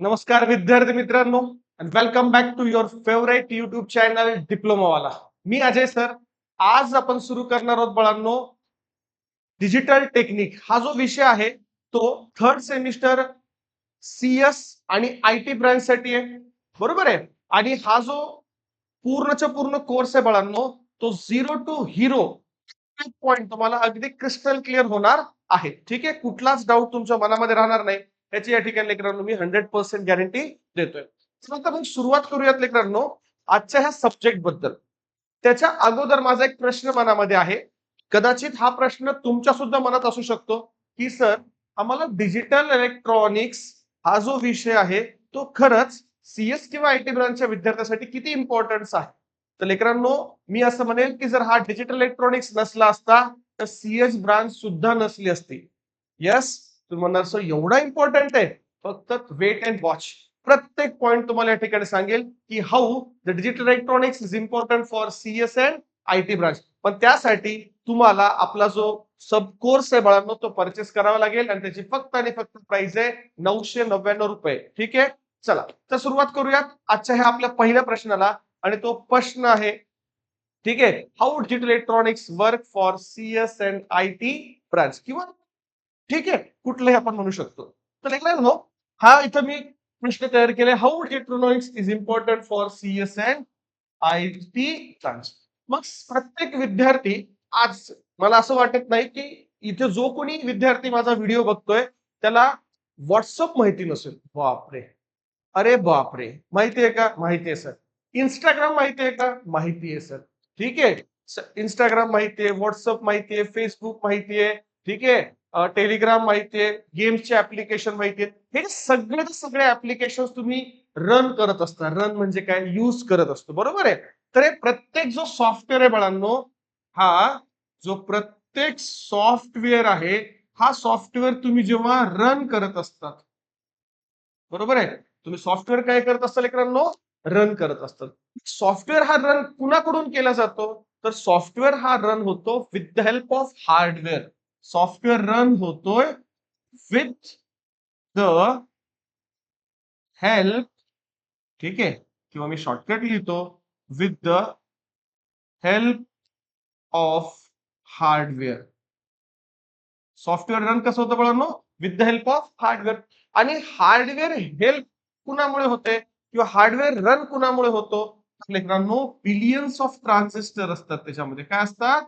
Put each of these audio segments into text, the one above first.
नमस्कार विद्यार्थी मित्रांनो आणि welcome back to your favourite YouTube channel डिप्लोमावाला. मी अजय सर. आज आपण सुरू करणार आहोत बाळांनो डिजिटल टेक्निक. हा जो विषय आहे तो थर्ड सेमिस्टर सीएस आणि आयटी ब्रांच साठी आहे, बरोबर आहे. आणि हा जो पूर्णच्या पूर्ण कोर्स आहे बाळांनो, तो झिरो टू हिरो पॉइंट तुम्हाला अगदी क्रिस्टल क्लिअर होणार आहे. ठीक आहे, कुठलाच डाऊट तुमच्या मनामध्ये राहणार नाही याची या ठिकाणी लेकरांनो मी 100% गॅरंटी देतोय. तर आता आपण सुरुवात करूयात लेकरांनो आजच्या ह्या सब्जेक्ट बद्दल. त्याच्या अगोदर माझा एक प्रश्न मनामध्ये आहे. कदाचित हा प्रश्न तुमच्या सुद्धा मनात असू शकतो की सर, आम्हाला डिजिटल इलेक्ट्रॉनिक्स हा जो विषय आहे तो खरंच सीएस किंवा आयटी ब्रांचच्या विद्यार्थ्यांसाठी किती इम्पॉर्टन्स आहे. तर लेकरांनो मी असं म्हणेल की जर हा डिजिटल इलेक्ट्रॉनिक्स नसला असता तर सीएस ब्रांच सुद्धा नसली असती. यस, तुम्ही म्हणणार सर एवढा इम्पॉर्टंट आहे. फक्त वेट अँड वॉच. प्रत्येक पॉइंट तुम्हाला या ठिकाणी सांगेल की how the digital electronics is important for CS and IT branch. पण त्यासाठी तुम्हाला आपला जो सब कोर्स आहे बाळांनो तो परचेस करावा लागेल आणि त्याची फक्त आणि फक्त प्राइस आहे 999 रुपये. ठीक आहे, चला तर सुरुवात करूयात आजच्या ह्या आपल्या पहिल्या प्रश्नाला. आणि तो प्रश्न आहे, ठीक आहे, how digital electronics work for CS and IT branch किंवा ठीक आहे कुठलंही आपण म्हणू शकतो. तर लेकरांनो हा इथं मी प्रश्न तयार केलाय, how electronics is important for CS and IT branch. मग प्रत्येक विद्यार्थी आज मला असं वाटत नाही की इथे जो कोणी विद्यार्थी माझा व्हिडिओ बघतोय त्याला व्हॉट्सअप माहिती नसेल. बापरे, अरे बापरे, माहितीये का? माहितीये सर. इंस्टाग्राम माहितीये का? माहितीये सर. ठीक आहे, इंस्टाग्राम माहितीये, व्हॉट्सअप माहितीये, फेसबुक माहितीये, ठीक आहे, टेलिग्राम माहितीये, गेम्सचे ऍप्लिकेशन माहितीये. हे सगळे ऍप्लिकेशन तुम्ही रन करत असता. रन म्हणजे काय? यूज करत असतो, बरोबर आहे. तर हे प्रत्येक जो सॉफ्टवेअर आहे बाळांनो, हा जो प्रत्येक सॉफ्टवेअर आहे, हा सॉफ्टवेअर तुम्ही जेव्हा रन करत असतात, बरोबर आहे, तुम्ही सॉफ्टवेअर काय करत असता लेकरांनो? रन करत असतात. सॉफ्टवेअर हा रन कुणाकडून केला जातो? तर सॉफ्टवेअर हा रन होतो with the help of hardware. Software run होतोय विथ द हेल्प, ठीक आहे, किंवा मी शॉर्टकट लिहितो, with the help of hardware. Software run कसं होतं बाळांनो? With the help of hardware. आणि हार्डवेअर हेल्प कुणामुळे होते किंवा हार्डवेअर रन कुणामुळे होतो? मित्रांनो बिलियन्स ऑफ ट्रान्झिस्टर असतात त्याच्यामध्ये. काय असतात?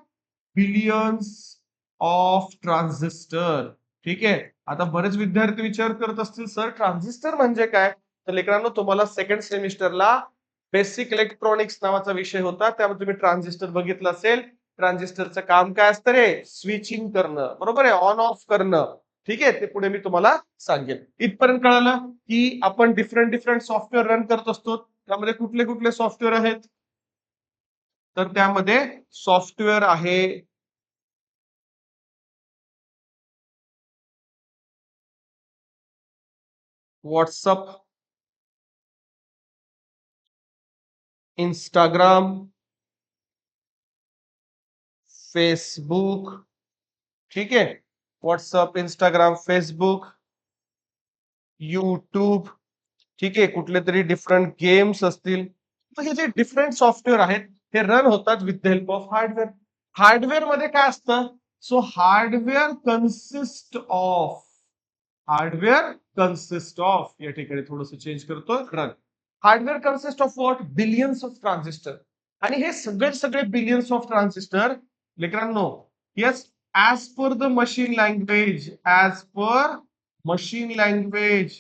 Billions of transistor. ठीक आहे, आता बरेच विद्यार्थी विचार करत असतील सर ट्रान्झिस्टर म्हणजे काय? तर लेकरांनो तुम्हाला सेकंड सेमिस्टरला बेसिक इलेक्ट्रॉनिक्स नावाचा विषय होता, त्यामध्ये तुम्ही ट्रान्झिस्टर बघितलं असेल. ट्रान्झिस्टरचं काम काय असतं रे? स्विचिंग करणं, बरोबर आहे, ऑन ऑफ करणं. ठीक आहे, ते पुढे मी तुम्हाला सांगेन. इथपर्यंत कळालं की आपण डिफरंट डिफरंट सॉफ्टवेअर रन करत असतो. त्यामध्ये कुठले कुठले सॉफ्टवेअर आहेत? तर त्यामध्ये सॉफ्टवेअर आहे व्हॉट्सअप, इंस्टाग्राम, फेसबुक, ठीक आहे, व्हॉट्सअप, इंस्टाग्राम, फेसबुक, युट्यूब, ठीक आहे, कुठले तरी डिफरंट गेम्स असतील. तर हे जे डिफरंट सॉफ्टवेअर आहेत हे रन होतात with the help of hardware. Hardware मध्ये काय असतं? So hardware consist of, hardware consist of, या ठिकाणी थोडंसं चेंज करतो, run. Hardware consist of what? Billions of transistor. आणि हे सगळे सगळे बिलियन्स ऑफ ट्रान्झिस्टर लेकरांनो, yes, as per the machine language, as per machine language,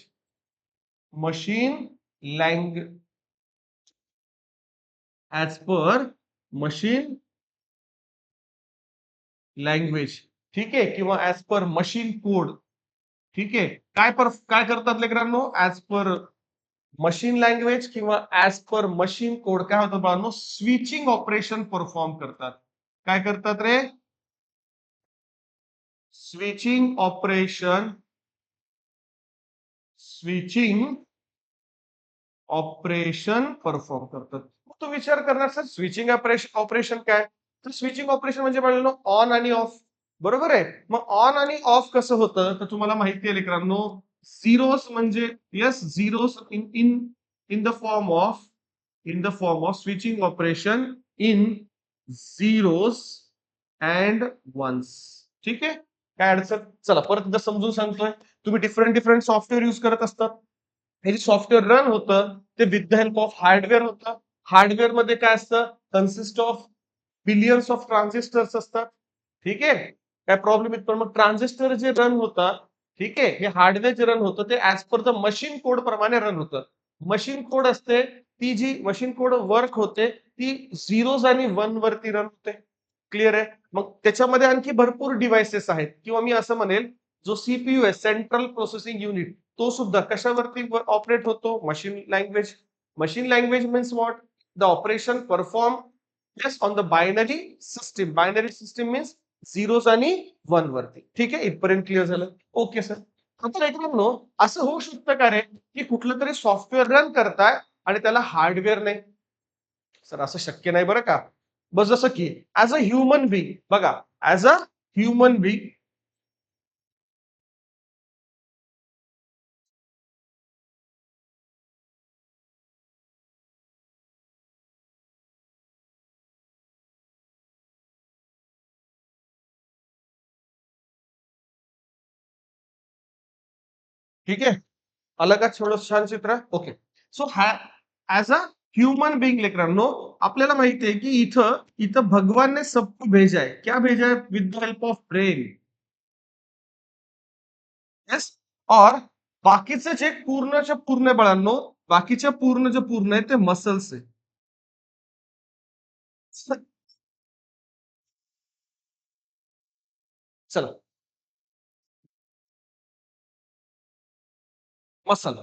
machine language, as per machine language, ठीक आहे, किंवा ऍज पर मशीन कोड. ठीक आहे, काय करतात लेकरांनो? ऍज पर मशीन लँग्वेज किंवा ऍज पर मशीन कोड काय होतं बाळांनो? स्विचिंग ऑपरेशन परफॉर्म करतात. काय करतात रे? Switching operation, switching operation perform करतात. मग तो विचार करणार सर स्विचिंग ऑपरेशन ऑपरेशन काय? तर स्विचिंग ऑपरेशन म्हणजे बाळांनो ऑन आणि ऑफ, बरोबर आहे. मग ऑन आणि ऑफ कसं होतं तर तुम्हाला माहिती आहे लेकरांनो, झिरोज म्हणजे yes zeros in the form of switching operation in zeros and ones. ठीक आहे, काय अडचण? चला परत एकदा समजून सांगतोय. तुम्ही डिफरंट डिफरंट सॉफ्टवेअर युज करत असतात. हे जे सॉफ्टवेअर रन होतं ते with the help of hardware होतं. हार्डवेअर मध्ये काय असतं? Consist of billions of transistors असतात. ठीक आहे, काय प्रॉब्लेम येत? पण मग ट्रान्झिस्टर जे रन होतं, ठीक आहे, हे हार्डवेअर जे रन होतं ते as per the machine code प्रमाणे रन होतं. मशीन कोड असते, ती जी मशीन कोड वर्क होते ती झिरोज आणि वन वरती रन होते. क्लिअर आहे? मग त्याच्यामध्ये आणखी भरपूर डिव्हाइसेस आहेत, किंवा मी असं म्हणेल जो सीपीयू आहे, सेंट्रल प्रोसेसिंग युनिट, तो सुद्धा कशावरती ऑपरेट होतो? Machine language. Machine language means what? The operation perform yes on the binary system. Binary system means zeros आणि वन वरती. ठीक आहे, इथपर्यंत क्लिअर झालं? Okay sir. आता ऐकलं, असं होऊ शकतं का रे की कुठलं तरी सॉफ्टवेअर रन करताय आणि त्याला हार्डवेअर नाही? सर असं शक्य नाही बरं का. बस जसं की ऍज अ ह्युमन बिंग बघा, ऍज अ ह्युमन बिंग, ठीक आहे, आलं का थोडं छान चित्र? Okay. So as a human being लेकरांनो, आपल्याला माहिती आहे की इथं इथं भगवान ने सबको भेजा है. क्या भेजा है? विद the help of brain. Yes. और बाकीचं जे पूर्णच्या पूर्ण बाळांनो, बाकीच्या पूर्ण जे पूर्ण आहे ते मसल्स आहे. चला, मसल.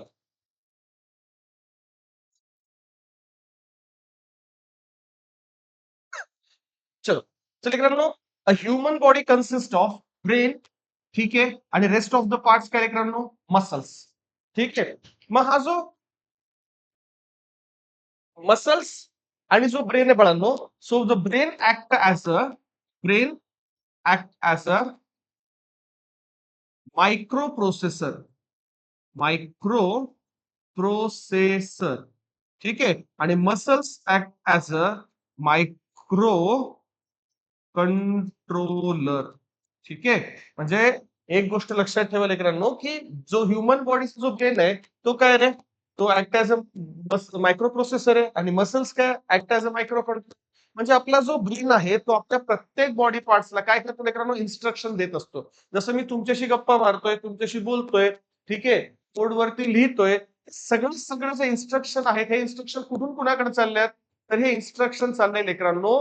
चलो, तर लेकरांनो, a human body consist of brain, ठीक आहे, आणि रेस्ट ऑफ द पार्ट्स काय लेकरांनो? मसल्स. ठीक आहे. मग हा जो मसल्स आणि जो ब्रेन आहे बाळांनो, so the brain act as a micro processor. Micro processor. ठीक आहे, आणि muscles act as a micro controller. ठीक आहे, म्हणजे एक गोष्ट लक्षात ठेवा लेकरांनो, की जो ह्युमन बॉडीचा जो ब्रेन आहे तो काय रे? तो act as a micro processor आहे, आणि मसल्स काय act as a micro controller. म्हणजे आपला जो ब्रेन आहे तो आपल्या प्रत्येक बॉडी पार्ट्सला काय करतो लेकरांनो? इन्स्ट्रक्शन देत असतो. जसं मी तुमच्याशी गप्पा मारतोय, तुमच्याशी बोलतोय, ठीक आहे, बोर्डवरती लिहितोय, सगळं सगळं जे इन्स्ट्रक्शन आहे हे इन्स्ट्रक्शन कुठून कुणाकडे चालल्यात? तर हे इन्स्ट्रक्शन चाललंय लेकरांनो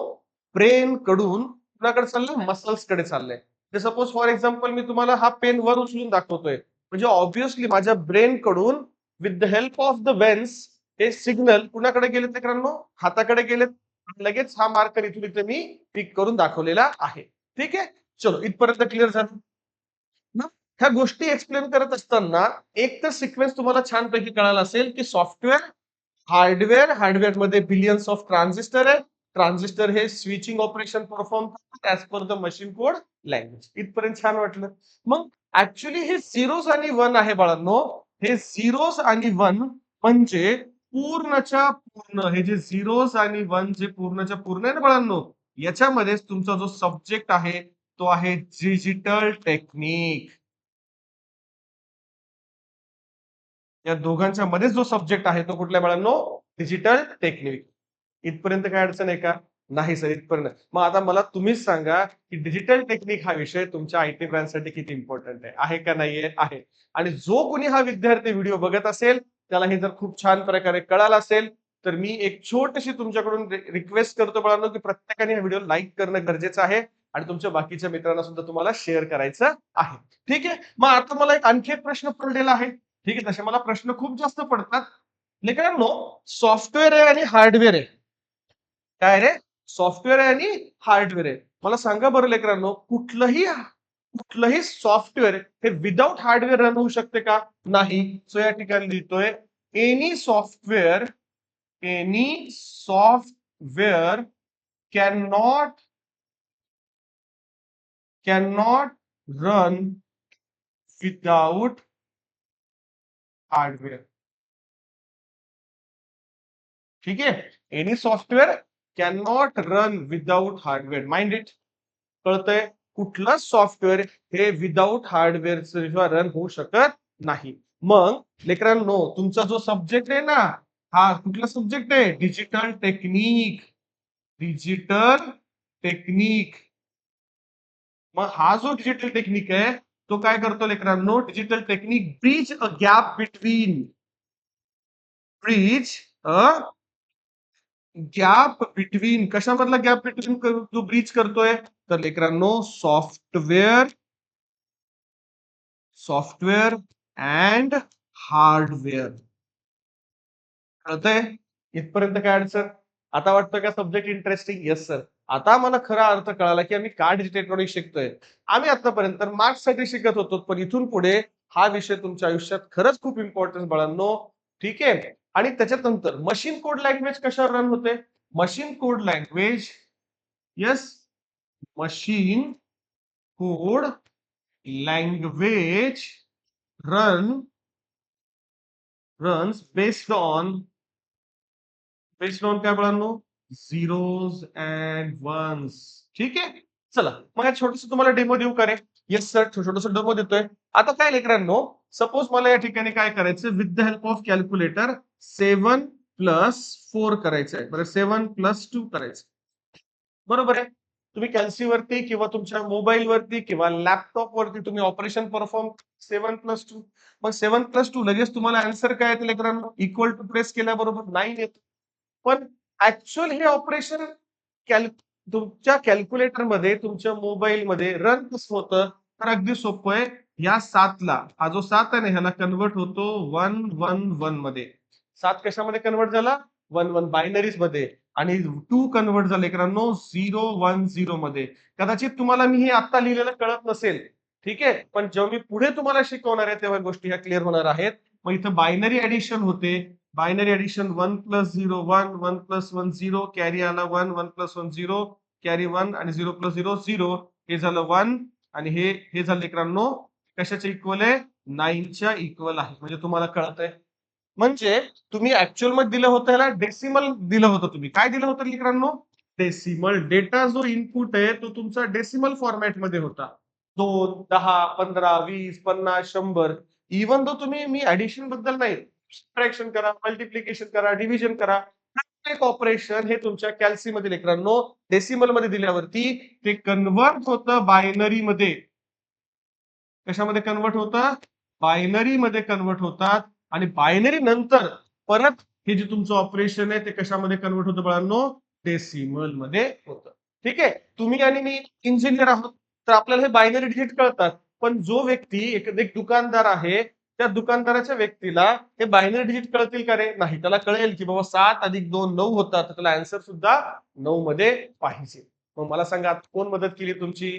ब्रेन कडून कुणाकडे चाललंय? मसल्स कडे चाललंय. ते सपोज फॉर एक्झाम्पल मी तुम्हाला हा पेन वर उचलून दाखवतोय, म्हणजे ऑब्व्हियसली माझ्या ब्रेन कडून with the help of the veins हे सिग्नल कुणाकडे गेलेत लेकरांनो? हाताकडे गेलेत. लगेच हा मार्कर इथून इथे मी पिक करून दाखवलेला आहे. ठीक आहे, चलो इथपर्यंत क्लिअर झालं ना? ह्या गोष्टी एक्सप्लेन करत असताना एक तर सिक्वेन्स तुम्हाला छानपैकी कळाला असेल की सॉफ्टवेअर, हार्डवेअर मध्ये बिलियन्स ऑफ ट्रान्झिस्टर आहे. ट्रान्झिस्टर हे स्विचिंग ऑपरेशन परफॉर्म करतात as per the machine code language. इथपर्यंत छान वाटलं. मग ऍक्च्युली हे झिरोज आणि वन आहे बाळांनो. हे झिरोज आणि वन म्हणजे पूर्णच्या पूर्ण, हे जे झिरोज आणि वन जे पूर्णच्या पूर्ण आहे ना बाळांनो, याच्यामध्येच तुमचा जो सब्जेक्ट आहे तो आहे डिजिटल टेक्निक. या दोघांच्या मध्येच जो सब्जेक्ट आहे तो कुठल्या बाळांनो? Digital technique. इथपर्यंत काय अडचण आहे का? नाही सर, इथपर्यंत. मग आता मला तुम्हीच सांगा की डिजिटल टेक्निक हा विषय तुमच्या आयटी ब्रँचसाठी किती इम्पॉर्टंट आहे? आहे का नाहीये? आहे. आणि जो कोणी हा विद्यार्थी व्हिडिओ बघत असेल त्याला हे जर खूप छान प्रकारे कळालं असेल, तर मी एक छोटीशी तुमच्याकडून रिक्वेस्ट करतो बाळांनो की प्रत्येकाने हा व्हिडिओ लाईक करणं गरजेचं आहे, आणि तुमच्या बाकीच्या मित्रांना सुद्धा तुम्हाला शेअर करायचं आहे. ठीक आहे, मग आता मला एक आणखी एक प्रश्न पडलेला आहे. ठीक आहे, तसे मला प्रश्न खूप जास्त पडतात. लेकरांनो, सॉफ्टवेअर आहे आणि हार्डवेअर आहे. काय रे? सॉफ्टवेअर आहे आणि हार्डवेअर आहे. मला सांगा बरं लेकरांनो, कुठलंही कुठलंही सॉफ्टवेअर हे विदाऊट हार्डवेअर रन होऊ शकते का? नाही. सो या ठिकाणी लिहितोय any software, any software can not run without hardware. ठीक आहे. Any software can not run without hardware. Mind it. कळतंय? कुठलंच सॉफ्टवेअर हे विदाउट हार्डवेअर शिवाय रन होऊ शकत नाही. मग लेकरांनो, तुमचा जो सब्जेक्ट आहे ना, हा कुठला सब्जेक्ट आहे? Digital technique. Digital technique. मग हा जो डिजिटल टेक्निक आहे, तो काय करतो लेकरांनो? डिजिटल टेक्निक ब्रिज अ गॅप बिटवीन, ब्रिज अ गॅप बिटवीन, कशामधला गॅप बिटवीन जो ब्रिज करतोय? तर लेकरांनो, सॉफ्टवेअर, सॉफ्टवेअर अँड हार्डवेअर. कळतंय? इथपर्यंत काय अडचण? आता वाटतं का सब्जेक्ट इंटरेस्टिंग? Yes sir. आता मला खरा अर्थ कळाला की आम्ही का डिजिटल इलेक्ट्रॉनिक्स शिकतोय. आम्ही आतापर्यंत मार्क्स साठी शिकत होतो, पण इथून पुढे हा विषय तुमच्या आयुष्यात खरंच खूप इम्पॉर्टन्स बाळांनो. ठीक आहे. आणि त्याच्यानंतर मशीन कोड लँग्वेज कशावर रन होते? Machine code language. Yes. Machine code language run runs based on काय मुलांनो? Zeros and ones. ठीक आहे. चला, मग छोटस तुम्हाला डेमो देऊ का रे? येस सर, छोटस डेमो देतोय. आता काय लेकरांनो, सपोज मला या ठिकाणी काय करायचं? With the help of calculator 7+4 करायचं आहे. बरं, 7+2 करायचं. बरोबर आहे. तुम्ही कॅल्सीवरती किंवा तुमच्या मोबाईलवरती किंवा लॅपटॉप वरती तुम्ही ऑपरेशन परफॉर्म 7+2. मग 7+2 लगेच तुम्हाला आन्सर काय येते लेकरांनो? इक्वल टू प्रेस केल्याबरोबर 9 येतं. पण ऍक्च्युअल हे ऑपरेशन तुमच्या कॅल्क्युलेटरमध्ये, तुमच्या मोबाईलमध्ये रन कसं होतं? तर अगदी सोपं आहे. या 7ला, हा जो 7 आहे ना, ह्याला कन्वर्ट होतो 111 मध्ये. 7 कशामध्ये कन्वर्ट झाला? 11 बायनरीज मध्ये. आणि 2 कन्वर्ट झाले लेकरांनो 010 मध्ये. कदाचित तुम्हाला मी हे आता लिहिलेलं कळत नसेल. ठीक आहे. पण जेव्हा मी पुढे तुम्हाला शिकवणार आहे तेव्हा गोष्टी ह्या क्लिअर होणार आहेत. मग इथं बायनरी ऍडिशन होते. बायनरी ऍडिशन 1+0 1, 1+1 0, कॅरी आला 1, 1+1 0, कॅरी 1 आणि 0+0 0. हे झालं 1 आणि हे झालं लेकरांनो कशाच्या इक्वल आहे? 9 च्या इक्वल आहे. म्हणजे तुम्हाला कळतंय. म्हणजे तुम्ही ऍक्च्युअल मध्ये दिलं होतं, याला डेसिमल दिलं होतं. तुम्ही काय दिलं होतं लेकरांनो? डेसिमल. डेटा जो इनपुट आहे तो तुमचा डेसिमल फॉर्मॅट मध्ये होता. 2, 10, 15, 20, 50, 100. इव्हन दो तुम्ही, मी ऍडिशन बद्दल नाही, सबट्रॅक्शन करा, मल्टिप्लिकेशन करा, डिव्हिजन करा, प्रत्येक ऑपरेशन हे तुमच्या कॅल्सी मध्ये लेकरांनो डेसिमल मध्ये दिल्यावरती ते कन्वर्ट होतं बायनरी मध्ये. कशामध्ये कन्वर्ट होतं? बायनरी मध्ये कन्वर्ट होतात. आणि बायनरी नंतर परत हे जे तुमचं ऑपरेशन आहे ते कशामध्ये कन्वर्ट होतं बाळांनो? डेसिमल मध्ये होतं. ठीक आहे. तुम्ही आणि मी इंजिनियर आहोत, तर आपल्याला हे बायनरी डिजिट कळतात. पण जो व्यक्ती एक दुकानदार आहे, त्या दुकानदाराच्या व्यक्तीला हे बायनरी डिजिट कळतील का रे? नाही. त्याला कळेल की बाबा 7+2 9 होतात, तर त्याला आन्सर सुद्धा 9 मध्ये पाहिजे. मग मला सांगा, कोण मदत केली तुमची?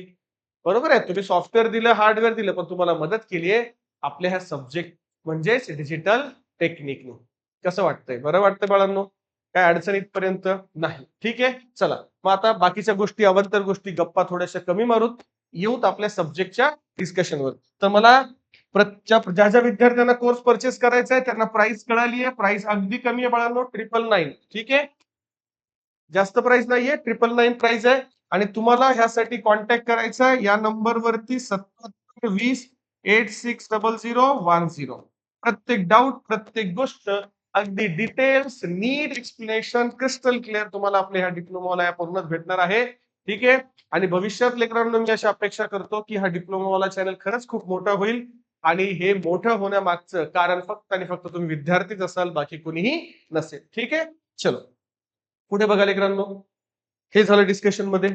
बरोबर आहे. तुम्ही सॉफ्टवेअर दिलं, हार्डवेअर दिलं, पण तुम्हाला मदत केली आहे आपल्या ह्या सब्जेक्ट म्हणजेच डिजिटल टेक्निकने. कसं वाटतंय? बरं वाटतंय बाळांनो? काय अडचण इथपर्यंत नाही. ठीक आहे. चला, मग आता बाकीच्या गोष्टी, अवांतर गोष्टी, गप्पा थोड्याशा कमी मारूत. येऊत आपल्या सब्जेक्टच्या डिस्कशनवर. तर मला ज्या ज्या विद्यार्थ्यांना कोर्स परचेस करायचा आहे त्यांना प्राइस कळाली आहे. प्राइस अगदी कमी आहे बाळांनो, 999. ठीक आहे. जास्त प्राइस नाहीये, 999 प्राइस आहे. आणि तुम्हाला ह्यासाठी कॉन्टॅक्ट करायचा या नंबरवरती 7720860010. प्रत्येक डाऊट, प्रत्येक गोष्ट अगदी डिटेल्स, नीट एक्सप्लेनेशन, क्रिस्टल क्लिअर तुम्हाला आपल्या ह्या डिप्लोमाला या पूर्णच भेटणार आहे. ठीक आहे. आणि भविष्यात लेकरांनो मी अशी अपेक्षा करतो की हा डिप्लोमावाला चॅनल खरंच खूप मोठा होईल. आणि हे मोठं होण्यामागचं कारण फक्त आणि फक्त तुम्ही विद्यार्थीच असाल, बाकी कोणीही नसेल. ठीक आहे. चलो पुढे बघा लेकरांनो. हे झालं डिस्कशन मध्ये.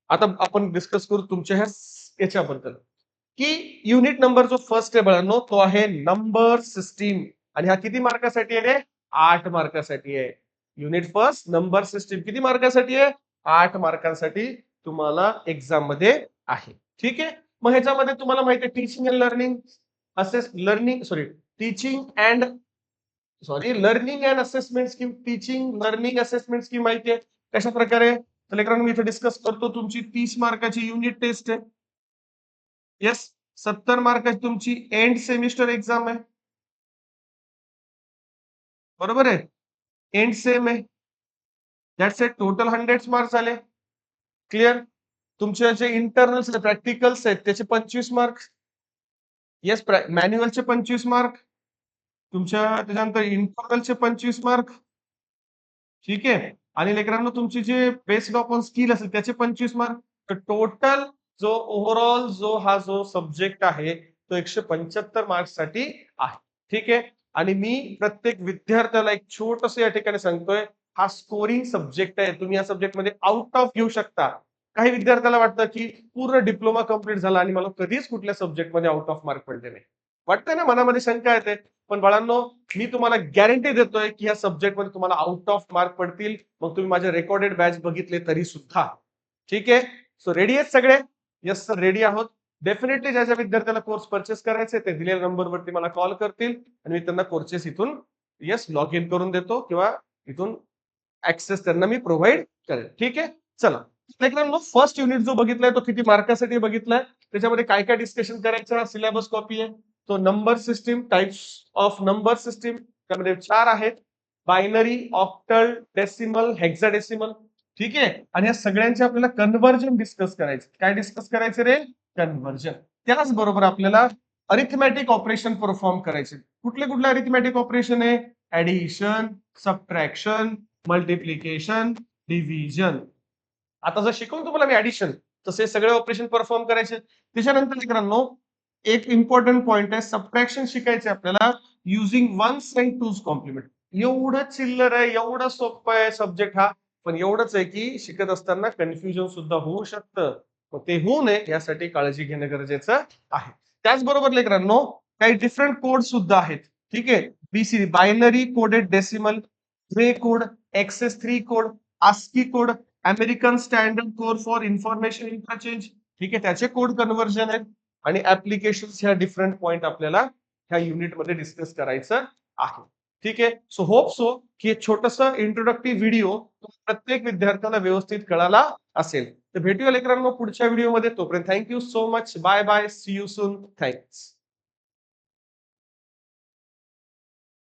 आता आपण डिस्कस करू तुमच्या ह्या याच्याबद्दल की युनिट नंबर जो फर्स्ट आहे बाळांनो, तो आहे नंबर सिस्टीम. आणि हा किती मार्कासाठी आहे? 8 मार्कासाठी आहे. युनिट फर्स्ट नंबर सिस्टीम किती मार्कासाठी आहे? 8 मार्कांसाठी तुम्हाला एक्झाम मध्ये आहे. ठीक आहे. मग ह्याच्यामध्ये तुम्हाला माहिती आहे teaching and learning teaching and learning and assessment scheme, teaching learning assessment scheme माहिती आहे कशा प्रकारे? तर लेकरांनो मी इथे डिस्कस करतो. तुमची 30 मार्काची युनिट टेस्ट आहे. येस. 70 मार्काची तुमची एंड सेमिस्टर एक्झाम आहे. बरोबर आहे. एंड सेम आहे. That's it. टोटल 100 मार्क्स झाले. क्लिअर? तुमचे जे इंटरनल्स प्रॅक्टिकल्स आहेत त्याचे 25 मार्क्स. Yes, मॅन्युअलचे 25 mark. तुमच्या त्याच्यानंतर इंटरनलचे 25 मार्क. ठीक आहे. आणि लेकरांनो तुमची जे बेस्ड ऑन स्किल असेल त्याचे 25 मार्क. तर टोटल जो ओव्हरऑल जो सब्जेक्ट आहे तो 175 मार्क्स साठी आहे. ठीक आहे. आणि मी प्रत्येक विद्यार्थ्याला एक छोटस या ठिकाणी सांगतोय, हा स्कोरिंग सब्जेक्ट आहे. तुम्ही या सब्जेक्ट मध्ये आउट ऑफ घेऊ शकता. काही विद्यार्थ्याला वाटतं की पूर्ण डिप्लोमा कंप्लीट झाला आणि मला कधीच कुठल्या सब्जेक्ट मध्ये आउट ऑफ मार्क पडले नाही. वाटतंय ना, मनामध्ये शंका येते. पण बाळांनो, मी तुम्हाला गॅरंटी देतोय की या सब्जेक्ट मध्ये तुम्हाला आउट ऑफ मार्क पडतील. मग तुम्ही माझे रेकॉर्डेड बॅच बघितले तरी सुद्धा. ठीक आहे. सो रेडी आहेत सगळे? येस सर, रेडी आहोत. डेफिनेटली ज्या ज्या विद्यार्थ्याला कोर्स परचेस करायचे ते दिलेल्या नंबरवरती मला कॉल करतील आणि मी त्यांना कोर्सेस इथून लॉग इन करून देतो किंवा इथून ऍक्सेस त्यांना मी प्रोव्हाइड करेल. ठीक आहे. चला, मित्रांनो, फर्स्ट युनिट जो बघितलाय तो किती मार्कासाठी बघितलाय, त्याच्यामध्ये काय काय डिस्कशन करायचं, सिलेबस कॉपी आहे. तो number system, types of number system, त्यामध्ये 4 आहेत. Binary, octal, decimal, hexadecimal. ठीक आहे. आणि या सगळ्यांचे आपल्याला कन्व्हर्जन डिस्कस करायचे. काय डिस्कस करायचे रे? कन्व्हर्जन. त्याचबरोबर आपल्याला अरिथमॅटिक ऑपरेशन परफॉर्म करायचे. कुठले कुठले अरिथमॅटिक ऑपरेशन आहे? Addition, subtraction, multiplication, division. आता जर शिकवून तुम्हाला मी ऍडिशन, तसे सगळे ऑपरेशन परफॉर्म करायचे. त्याच्यानंतर मित्रांनो एक इम्पॉर्टंट पॉइंट आहे, सबट्रॅक्शन शिकायचे आपल्याला using ones and twos complement. एवढं चिल्लर आहे, एवढं सोपं आहे सब्जेक्ट हा. पण एवढंच आहे की शिकत असताना कन्फ्युजन सुद्धा होऊ शकतं. मग ते होऊ नये यासाठी काळजी घेणं गरजेचं आहे. त्याचबरोबर लेकरांनो काही डिफरंट कोड सुद्धा आहेत. ठीक आहे. BCD, binary coded decimal, gray code, excess 3 code, ASCII code, American standard code for information interchange. ठीक आहे. त्याचे कोड कन्व्हर्जन आहेत. आणि ऍप्लिकेशन ह्या डिफरंट पॉइंट आपल्याला ह्या युनिटमध्ये डिस्कस करायचं आहे. ठीक आहे. सो होप सो की छोटस इंट्रोडक्टिव्ह व्हिडिओ प्रत्येक विद्यार्थ्याला व्यवस्थित कळाला असेल. तर भेटूया लेकरांनो पुढच्या व्हिडिओमध्ये. तोपर्यंत thank you so much. Bye bye. See you soon. Thanks.